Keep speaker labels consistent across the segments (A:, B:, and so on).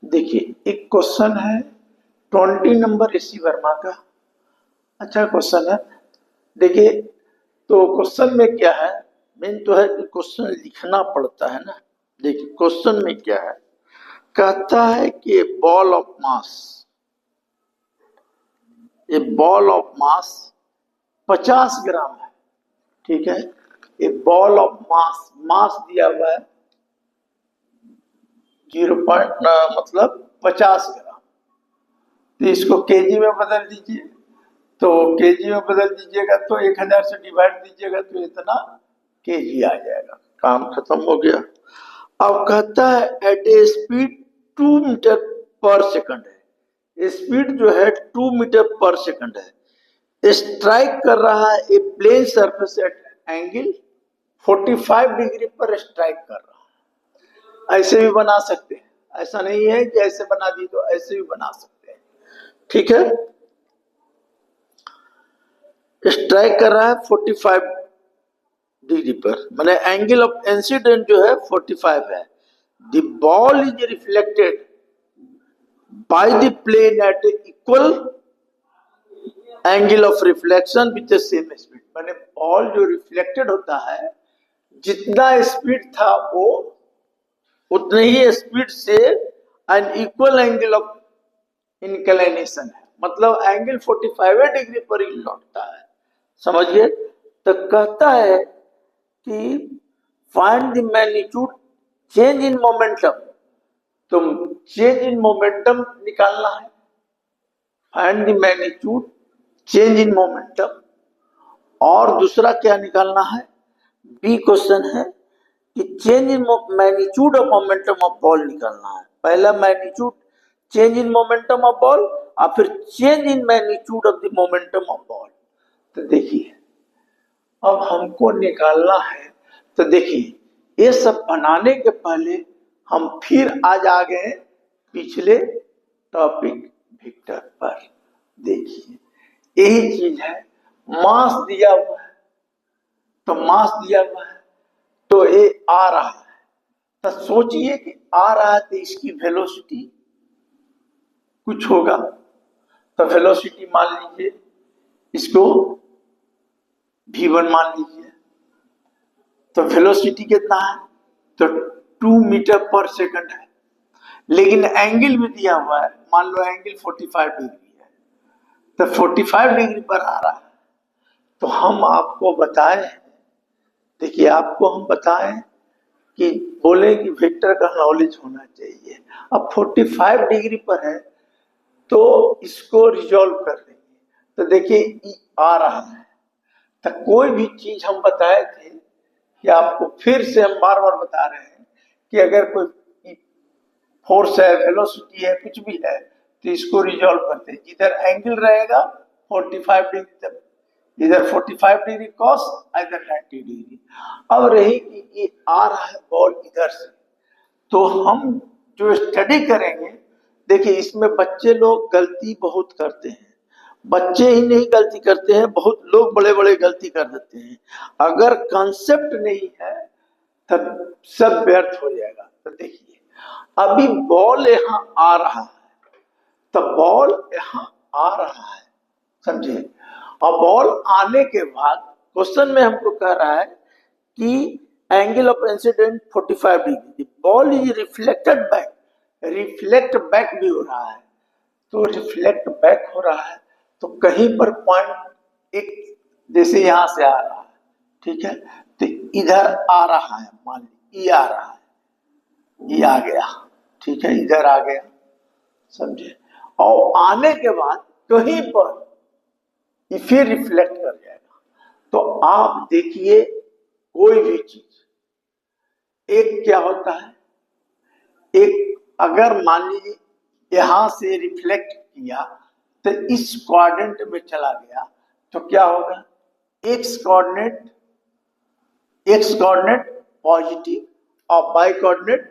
A: देखिए, एक क्वेश्चन है 20 नंबर ऋषि वर्मा का। अच्छा क्वेश्चन है। देखिए, तो क्वेश्चन में क्या है, मेन तो है कि क्वेश्चन लिखना पड़ता है ना। देखिए क्वेश्चन में क्या है, कहता है कि बॉल ऑफ मास 50 ग्राम है। ठीक है, ये बॉल ऑफ मास मास दिया हुआ है 0 मतलब 50 ग्राम। तो इसको केजी में बदल दीजिए। तो केजी में बदल दीजिएगा तो 1000 से डिवाइड दीजिएगा तो इतना केजी आ जाएगा। काम खत्म हो गया। अब कहता है एट ए स्पीड 2 मीटर पर सेकंड है। स्पीड जो है 2 मीटर पर सेकंड है। स्ट्राइक कर रहा है a plane surface at angle 45 degree पर स्ट्राइक कर रहा है। ऐसे भी बना सकते हैं, ऐसा नहीं है कि ऐसे बना दी, तो ऐसे भी बना सकते हैं। ठीक है, स्ट्राइक कर रहा है 45 डिग्री पर, माने एंगल ऑफ इंसिडेंट जो है 45 है। The ball is reflected by the plane at equal angle of reflection with the same speed. माने बॉल जो रिफ्लेक्टेड होता है, जितना स्पीड था वो उतने ही स्पीड से an equal angle of inclination है, मतलब एंगल 45 डिग्री पर ही लौटता है। समझिए। तो कहता है कि find the magnitude change in momentum. तो चेंज इन मोमेंटम निकालना है। Find the magnitude change in momentum. और दूसरा क्या निकालना है, बी क्वेश्चन है कि change in magnitude of momentum of ball निकालना है। पहला magnitude change in momentum of ball और फिर change in magnitude of the momentum of ball. तो देखिए, अब हमको निकालना है। तो देखिए, ये सब बनाने के पहले हम फिर आज आ गए पिछले टॉपिक वेक्टर पर। देखिए, यही चीज है, मास दिया हुआ है। तो मास दिया हुआ है तो ये आ रहा है। तो सोचिए कि आ रहा है तो इसकी वेलोसिटी कुछ होगा। तो वेलोसिटी मान लीजिए, इसको v1 मान लीजिए। तो वेलोसिटी कितना है, तो 2 मीटर पर सेकंड है। लेकिन एंगल भी दिया हुआ है, मान लो एंगल 45 डिग्री है। तो 45 डिग्री पर आ रहा है। तो हम आपको बताएं, देखिए आपको हम बताएं कि बोले कि वेक्टर का नॉलेज होना चाहिए। अब 45 डिग्री पर है तो इसको रिजॉल्व कर देंगे। तो देखिए आ रहा है। तो कोई भी चीज हम बताए थे कि आपको फिर से हम बार बार बता रहे हैं कि अगर कोई फोर्स है, वेलोसिटी है, कुछ भी है, तो इसको रिजॉल्व करते हैं। जिधर एंगल रहेगा 45 डिग्री तक, इधर 45 डिग्री कॉस, इधर 90 डिग्री। अब रही कि ये आ रहा है बॉल इधर से, तो हम जो स्टडी करेंगे, देखिए इसमें बच्चे लोग गलती बहुत करते हैं। बच्चे ही नहीं गलती करते हैं, बहुत लोग बड़े बड़े गलती कर देते हैं। अगर कॉन्सेप्ट नहीं है तब सब व्यर्थ हो जाएगा। तो देखिए, अभी बॉल यहाँ आ रहा है, तो बॉल यहाँ आ रहा है, समझे। और बॉल आने के बाद क्वेश्चन में हमको कह रहा है कि angle of incident 45 degree, ball is reflected back. Reflect back भी हो रहा है, तो रिफ्लेक्ट बैक हो रहा है तो कहीं पर पॉइंट एक, जैसे यहां से आ रहा है, ठीक है, तो इधर आ रहा है, मान लीजिए ये आ रहा है, ये आ गया, ठीक है, इधर आ गया, समझे। और आने के बाद कहीं पर ये फिर रिफ्लेक्ट कर जाएगा। तो आप देखिए, कोई भी चीज, एक क्या होता है, एक अगर मान लीजिए यहां से रिफ्लेक्ट किया तो इस क्वाड्रेंट में चला गया, तो क्या होगा, एक्स कोऑर्डिनेट पॉजिटिव और वाई कोऑर्डिनेट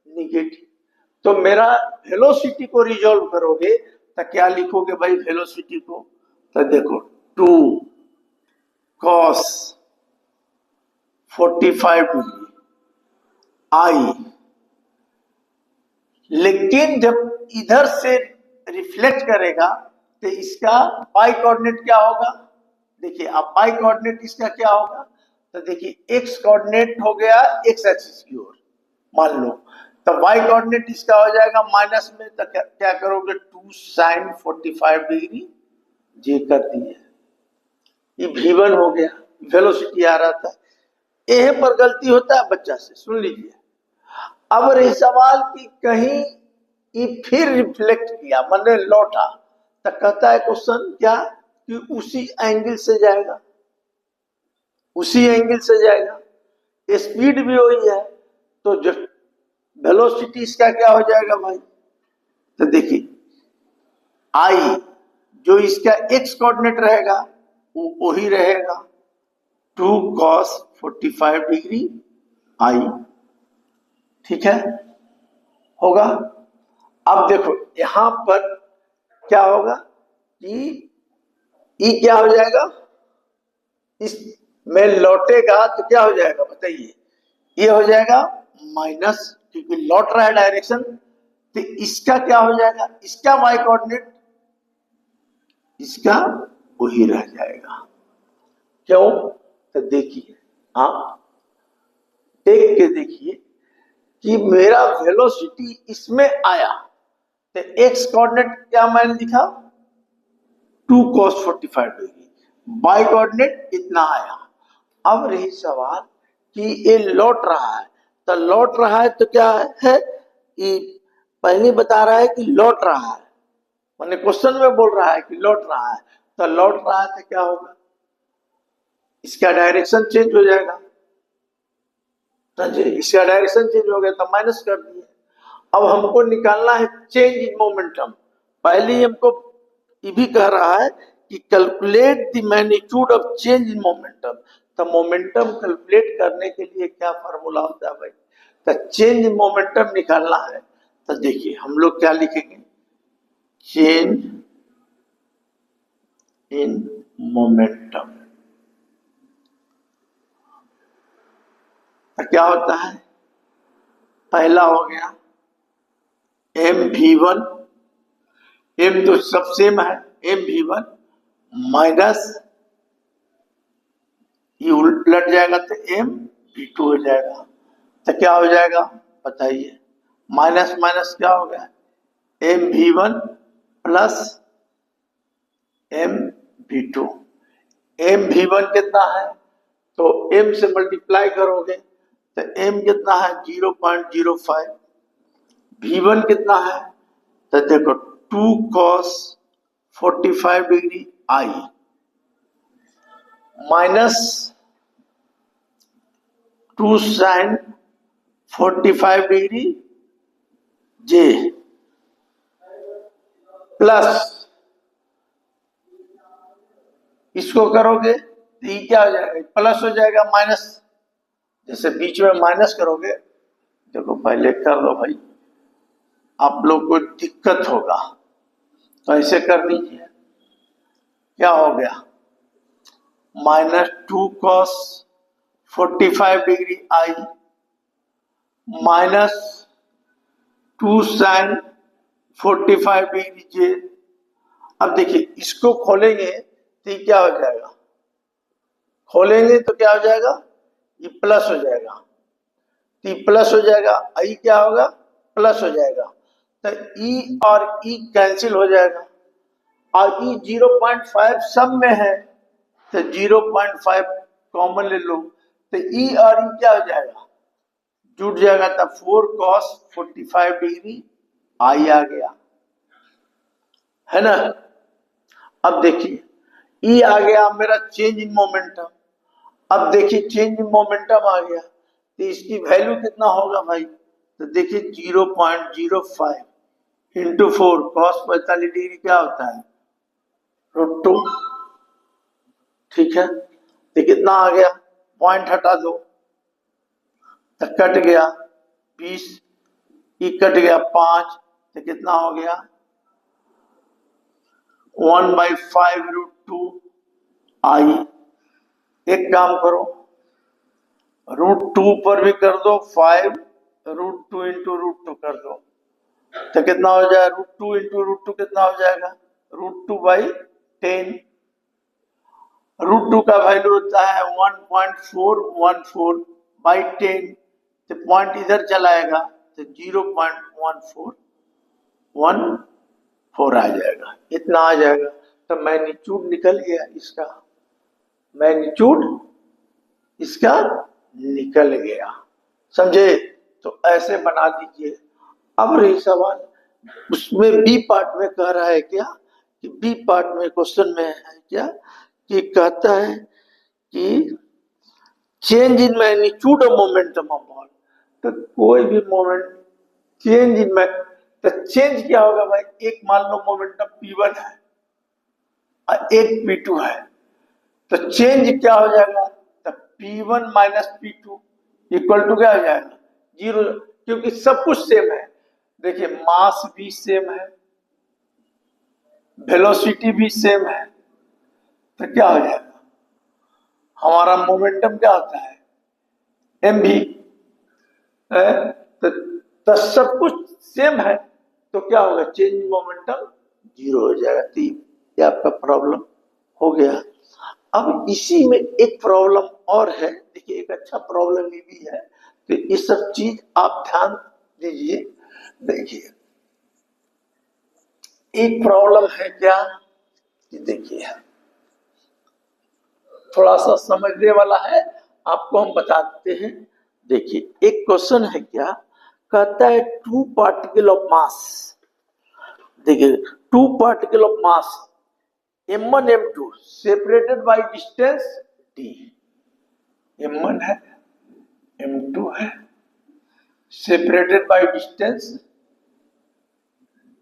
A: निगेटिव। तो मेरा वेलोसिटी को रिजॉल्व करोगे तो क्या लिखोगे भाई वेलोसिटी को, तो देखो 2 cos 45 डिग्री आई लेकिन जब इधर से रिफ्लेक्ट करेगा तो इसका पाई कोऑर्डिनेट क्या होगा? देखिए अब पाई कोऑर्डिनेट इसका क्या होगा? तो देखिए एक्स कोऑर्डिनेट हो गया एक्स एक्सिस की ओर मान लो, तो वाई कोऑर्डिनेट इसका हो जाएगा माइनस में, तो क्या करोगे 2 sin 45 डिग्री जे कर दिए, ये V1 हो गया, वेलोसिटी आ रहा था। यह पर गलती होता है बच्चा से, सुन लीजिए। अब रही सवाल कि कहीं ये फिर रिफ्लेक्ट किया मैंने लौटा, तो कहता है क्वेश्चन क्या कि उसी एंगल से जाएगा, उसी एंगल से जाएगा, स्पीड भी वही है, तो जो वेलोसिटी इसका क्या हो जाएगा भाई? तो देखिए आई जो इसका एक्स कोऑर्डिनेट रहेगा वो वही रहेगा 2 cos 45 डिग्री आई, ठीक है होगा। अब देखो यहां पर क्या होगा कि ई क्या हो जाएगा, इस में लौटेगा तो क्या हो जाएगा बताइए, ये हो जाएगा माइनस, क्योंकि लौट रहा है डायरेक्शन, तो इसका क्या हो जाएगा, इसका वाई कोऑर्डिनेट इसका वही रह जाएगा। क्यों? तो देखिए आप देख के देखिए कि मेरा वेलोसिटी इसमें आया तो एक्स कोऑर्डिनेट क्या मैंने लिखा 2 cos 45 डिग्री, वाई कोऑर्डिनेट इतना आया। अब रही सवाल कि ये लौट रहा है, तो लौट रहा है तो क्या है कि पहले बता रहा है कि लौट रहा है, मैंने क्वेश्चन में बोल रहा है कि लौट रहा है, तो लौट रहा है तो क्या होगा, इसका डायरेक्शन चेंज हो जाएगा, इसका डायरेक्शन चेंज हो गया तो माइनस कर दिए। अब हमको निकालना है चेंज इन मोमेंटम। पहले ही हमको ये भी कह रहा है कि calculate the magnitude of change in momentum, तो मोमेंटम कैलकुलेट करने के लिए क्या फार्मूला होता है भाई? तो चेंज इन मोमेंटम निकालना है, तो देखिए हम लोग क्या लिखेंगे, चेंज इन मोमेंटम। तो क्या होता है, पहला हो गया mv1, m तो सब सेम है, mv1 माइनस ये उलट जाएगा तो mv2 हो जाएगा, तो क्या हो जाएगा बताइए, माइनस माइनस क्या हो गया mv1 प्लस mv2, mv1 कितना है तो m से मल्टीप्लाई करोगे तो m कितना है 0.05, v1 कितना है तो देखो 2 cos 45 degree I minus 2 sin 45 degree J plus इसको करोगे तो ये क्या हो जाएगा, प्लस हो जाएगा माइनस, जैसे बीच में माइनस करोगे, देखो पहले कर दो भाई, आप लोग को दिक्कत होगा तो ऐसे कर लीजिए, क्या हो गया minus 2 cos 45 degree I minus 2 sin 45 degree J. अब देखिए इसको खोलेंगे तो ये क्या हो जाएगा, खोलेंगे तो क्या हो जाएगा, ये प्लस हो जाएगा, तो ये प्लस हो जाएगा, आई क्या होगा प्लस हो जाएगा, तो ई और ई कैंसिल हो जाएगा, और ई 0.5 सब में है तो 0.5 कॉमन ले लो, तो ई और ई क्या हो जाएगा जुड़ जाएगा, तो 4 cos 45 डिग्री आई आ गया है ना। अब देखिए ई आ गया मेरा चेंज इन मोमेंटम, अब देखिए चेंज इन मोमेंटम आ गया तो इसकी वैल्यू कितना होगा भाई, तो देखिए 0.05 इंटू 4 cos 45 डिग्री क्या होता है √2, ठीक है, तो कितना आ गया, पॉइंट हटा दो तो कट गया 20, ई कट गया 5, तो कितना हो गया 1/5 √2 आई। एक काम करो √2 पर भी कर दो 5 √2 इंटू √2 कर दो, तो कितना हो जाएगा, √2 इंटू √2 कितना हो जाएगा, √2/10। √2 का वैल्यू होता है 1.414/10, तो पॉइंट इधर चलाएगा तो 0.1414 आ जाएगा, इतना आ जाएगा। तो मैग्नीट्यूड निकल गया, इसका मैग्नीट्यूड इसका निकल गया, समझे। तो ऐसे बना दीजिए। अब रही सवाल, उसमें बी पार्ट में कह रहा है क्या, कि बी पार्ट में क्वेश्चन में है क्या, कि कहता है कि change in magnitude of momentum of ball. तो कोई भी मोमेंट चेंज इन तो चेंज क्या होगा भाई, एक मान लो मोमेंटम P1 है और एक P2 है, तो चेंज क्या हो जाएगा, तो P1 minus P2 equal to क्या हो जाएगा, 0, क्योंकि सब कुछ सेम है। देखिए मास भी सेम है, वेलोसिटी भी सेम है, तो क्या हो जाएगा, हमारा मोमेंटम क्या होता है, mv है, तो सब कुछ सेम है, तो क्या होगा, चेंज मोमेंटम 0 हो जाएगा। तो ये आपका प्रॉब्लम हो गया। अब इसी में एक प्रॉब्लम और है, देखिए एक अच्छा प्रॉब्लम ये भी है, तो ये सब चीज आप ध्यान दीजिए। देखिए एक प्रॉब्लम है क्या, कि देखिए थोड़ा सा समझने वाला है, आपको हम बता देते हैं। देखिए एक क्वेश्चन है क्या, कहता है 2 पार्टिकल ऑफ मास, देखिए 2 particle of mass m1 m2 separated by distance d, m1 है m2 है, सेपरेटेड बाय डिस्टेंस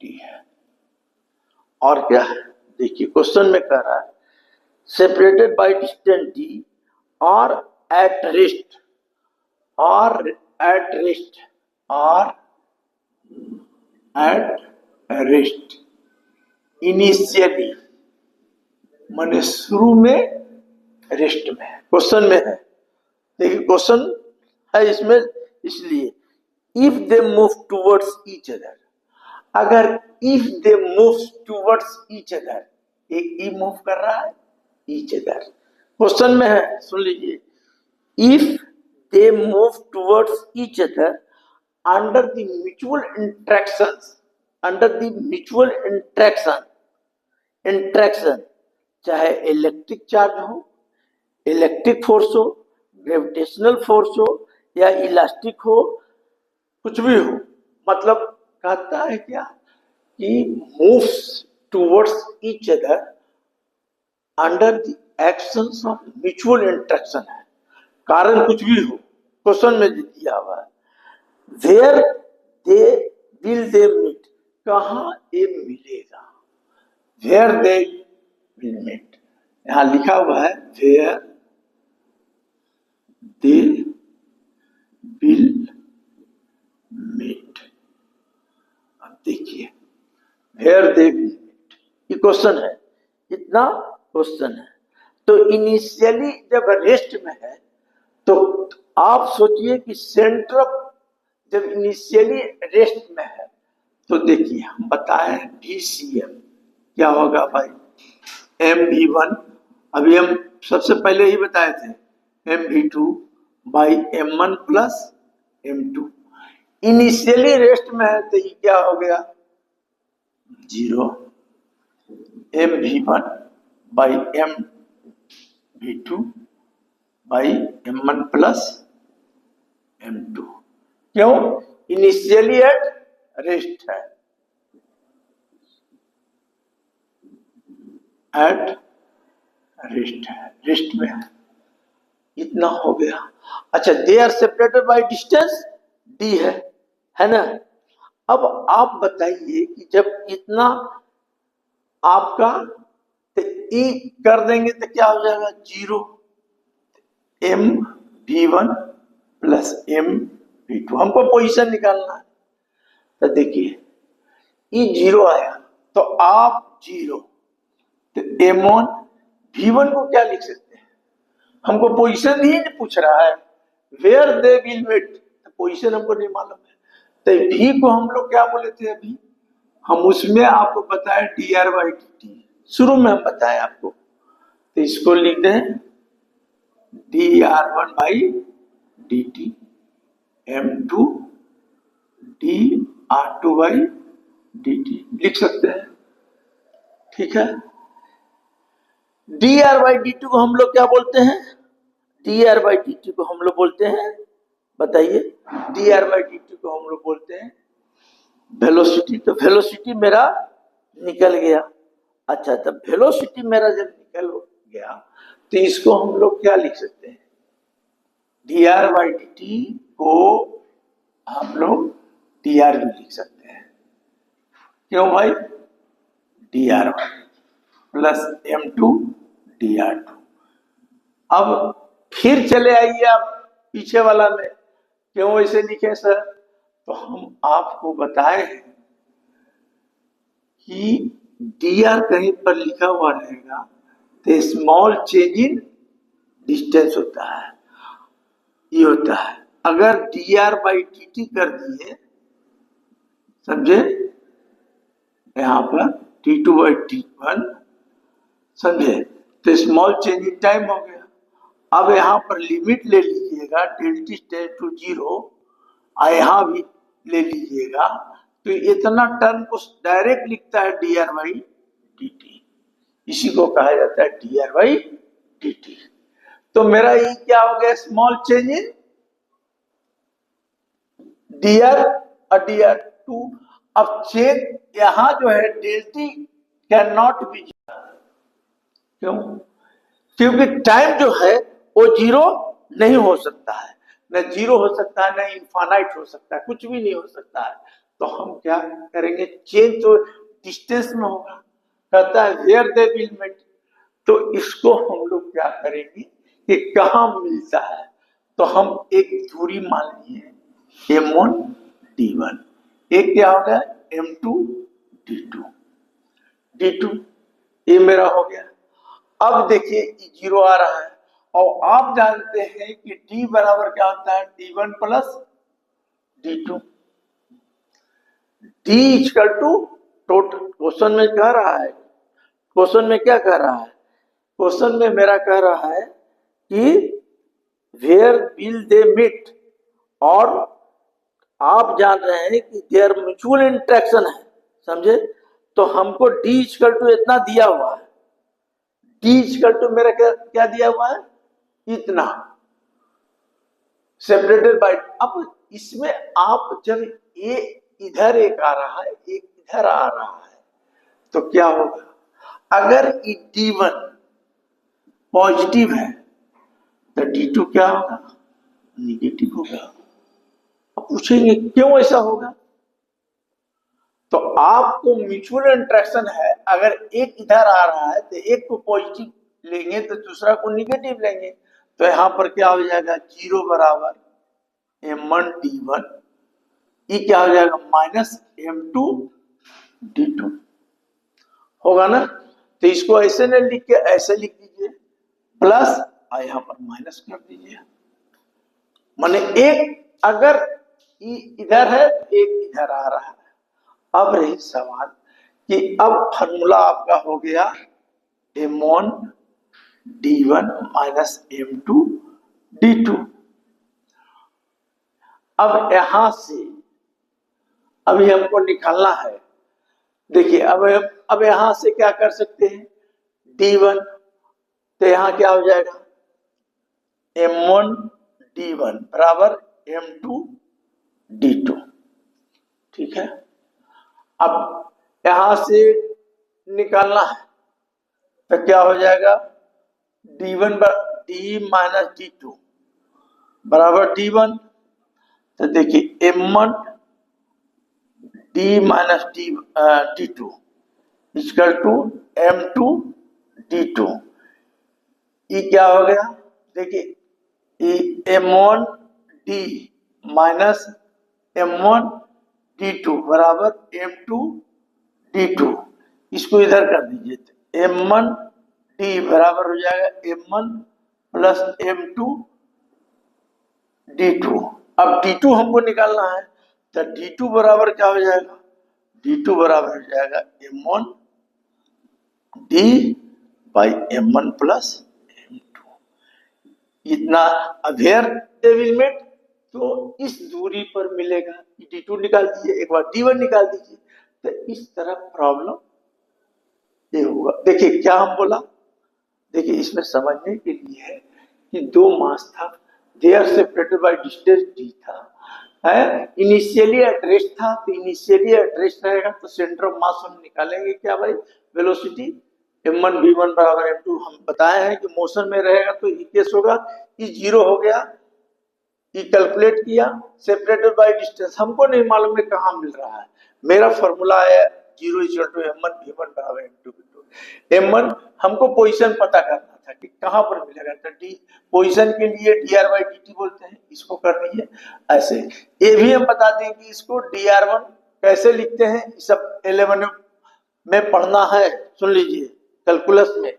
A: d है। और क्या है, देखिए क्वेश्चन में कह रहा है सेपरेटेड बाय डिस्टेंस d और एट रेस्ट, और एट रेस्ट, और एट रेस्ट इनिशियली, माने शुरू में, रेस्ट में, क्वेश्चन में है। देखिए क्वेश्चन है इसमें, इसलिए if they move towards each other, अगर if they move towards each other, एक ई मूव कर रहा है ईच अदर, क्वेश्चन में है, सुन लीजिए, if they move towards each other under the mutual interactions, under the mutual interaction, चाहे इलेक्ट्रिक चार्ज हो, इलेक्ट्रिक फोर्स हो, ग्रेविटेशनल फोर्स हो, या इलास्टिक हो, कुछ भी हो, मतलब कहता है क्या, कि moves towards each other under the actions of mutual interaction है, कारण कुछ भी हो, क्वेश्चन में दिया हुआ है। वेयर दे विल दे मीट, कहाँ ये मिलेगा, वेयर दे विल मीट, यहां लिखा हुआ है वेयर दे विल मीट। अब देखिए वेयर दे विल मीट, ये क्वेश्चन है, इतना क्वेश्चन है। तो इनिशियली जब रेस्ट में है, तो आप सोचिए कि सेंटर ऑफ जब इनिशियली रेस्ट में है, तो देखिए हम बताएं VCM क्या होगा भाई, mv1, अभी हम सबसे पहले ही बताए थे, mv2 by m1 plus m2, initially rest में है तो ये क्या हो गया 0, mv1 by mv2 by m1 plus m2, क्यों, इनिशियली एट रेस्ट है, एट रेस्ट है, रेस्ट में है, इतना हो गया। अच्छा, they are separated by distance d है ना। अब आप बताइए कि जब इतना आपका तो e कर देंगे तो क्या हो जाएगा 0, mv1 प्लस mv2, हमको पोजीशन निकालना है। तो देखिए e 0 आया तो आप 0, तो m1 v1 को क्या लिख सकते हैं, हमको पोजीशन ही नहीं पूछ रहा है, where they will meet, position हमको नहीं मालूम है, तो भी को हम लोग क्या बोले थे अभी, हम उसमें आपको बताए dr/dt, शुरू में हम बताए आपको, तो इसको लिख दें dr1/dt m2 dr2/dt लिख सकते हैं, ठीक है। dr/dt को हम लोग क्या बोलते हैं, dr/dt को हम लोग बोलते हैं, बताइए, dr/dt को हम लोग बोलते हैं वेलोसिटी। तो वेलोसिटी मेरा निकल गया। अच्छा, तब वेलोसिटी मेरा जब निकल गया तो इसको हम लोग क्या लिख सकते हैं, dr/dt को हम लोग dr भी लिख सकते हैं। क्यों भाई, dr प्लस m2 dr2। अब फिर चले आइए आप पीछे वाला में, क्यों ऐसे लिखे सर, तो हम आपको बताए हैं कि dr कहीं पर लिखा हुआ रहेगा तो स्मॉल चेंज इन डिस्टेंस होता है, ये होता है। अगर dr/dt कर दिए, समझे, यहां पर t2/t1, समझे, तो स्मॉल चेंज इन टाइम हो गया। अब यहां पर लिमिट ले लीजिएगा डेल टी टेंड टू 0, और यहां भी ले लीजिएगा, तो इतना टर्म को डायरेक्ट लिखता है dr/dt, इसी को कहा जाता है dr/dt। तो मेरा ये क्या हो गया, स्मॉल चेंज इन dr और dr2। अब चेंज यहां जो है del t can not be, क्यों, क्योंकि टाइम जो है वो जीरो नहीं हो सकता है, न जीरो हो सकता है, न इनफाइनाइट हो सकता है, कुछ भी नहीं हो सकता है। तो हम क्या करेंगे, चेंज तो डिस्टेंस में होगा, कहता है वेयर दे विल मीट, तो इसको हम लोग क्या करेंगे कि कहाँ मिलता है, तो हम एक दूरी मान लिए m1 d1, एक क्या होगा m2 d2, ये मेरा हो गया। अब देखिए जीरो आ रहा है, और आप जानते हैं कि d बराबर क्या होता है, d1 plus d2, d equal to total. Question में कह रहा है, क्वेश्चन में क्या कह रहा है, क्वेश्चन में मेरा कह रहा है कि वेयर विल दे मीट, और आप जान रहे हैं कि देयर म्यूचुअल इंटरेक्शन है, समझे। तो हमको d इक्वल टू इतना दिया हुआ है, d इक्वल टू मेरा क्या दिया हुआ है, इतना, सेपरेटेड बाय। अब इसमें आप जब ये इधर एक आ रहा है, एक इधर आ रहा है, तो क्या होगा, अगर d1 पॉजिटिव है तो d2 क्या होगा, निगेटिव होगा। अब पूछेंगे क्यों ऐसा होगा, तो आपको म्यूचुअल इंटरेक्शन है, अगर एक इधर आ रहा है तो एक को पॉजिटिव लेंगे तो दूसरा को निगेटिव लेंगे, तो यहां पर क्या हो जाएगा, 0 बराबर m1 d1, ये क्या हो जाएगा माइनस m2 d2 होगा ना। तो इसको ऐसे न लिख के ऐसे लिख दीजिए, प्लस और यहां पर माइनस कर दीजिए, माने एक अगर इधर है एक इधर आ रहा है। अब रही सवाल कि अब फॉर्मूला आपका हो गया m1 d1 minus m2 d2। अब यहां से अभी हमको निकालना है, देखिए अब यहां से क्या कर सकते हैं, d1, तो यहां क्या हो जाएगा, m1 d1 बराबर m2 d2, ठीक है। अब यहां से निकालना है तो क्या हो जाएगा, d1 d माइनस d2 बराबर d1, तो देखिए m1 d minus d2 equal to m2 d2, ये क्या हो गया, देखिए m1 d minus m1 d2 बराबर m2 d2, इसको इधर कर दीजिए, तो m1 d बराबर हो जाएगा m1 प्लस m2 d2। अब d2 हमको निकालना है, तो D2 बराबर क्या हो जाएगा, D2 बराबर हो जाएगा M1 D by M1 plus M2। इतना अभेयर डेविलमेंट तो इस दूरी पर मिलेगा। D2 निकाल दीजिए, एक बार D1 निकाल दीजिए, तो इस तरह प्रॉब्लम ये होगा। देखिए क्या हम बोला, देखिए इसमें समझने के लिए है कि दो मास था, they are separated by distance d था, है इनिशियली एड्रेस था, तो इनिशियली एड्रेस रहेगा तो सेंटर ऑफ मास हम निकालेंगे क्या भाई, वेलोसिटी m1 v1 बराबर m2। हम बताए हैं कि मोशन में रहेगा तो ई केस होगा, ई जीरो हो गया, ई कैलकुलेट किया, सेपरेटेड बाय डिस्टेंस हमको नहीं मालूम है कहाँ मिल रहा है, मेरा फॉर्मूला है 0 इक्वल टू m1 v1 बराबर m2। m1 हमको पोजीशन पता करना था कि कहाँ पर मिलेगा, तो डी पोजीशन के लिए dr बाई dt बोलते हैं, इसको कर दीजिए ऐसे। ये भी हम बता दें कि इसको dr1 कैसे लिखते हैं, सब 11 में पढ़ना है, सुन लीजिए कैलकुलस में।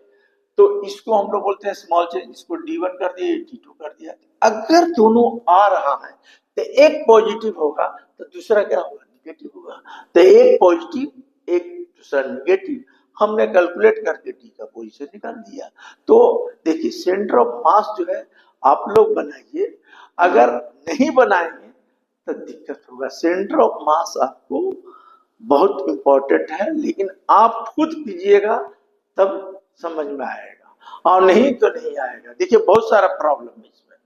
A: तो इसको हम लोग बोलते हैं स्मॉल चेंज, इसको d1 कर दिए, d2 कर दिया। अगर दोनों आ रहा है तो एक पॉजिटिव होगा तो दूसरा क्या होगा, निगेटिव होगा। तो एक पॉजिटिव एक दूसरा निगेटिव, हमने कैलकुलेट करके डी का पोजीशन निकाल दिया। तो देखिए सेंटर ऑफ मास जो है आप लोग बनाइए, अगर नहीं बनाएंगे तो दिक्कत होगा। सेंटर ऑफ मास आपको बहुत इंपॉर्टेंट है, लेकिन आप खुद कीजिएगा तब समझ में आएगा, और नहीं तो नहीं आएगा। देखिए बहुत सारा प्रॉब्लम है इसमें,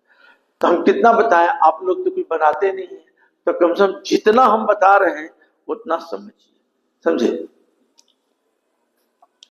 A: तो हम कितना बताएं, आप लोग तो कुछ बनाते नहीं है, तो कम से कम जितना हम बता रहे हैं उतना समझिए, समझे।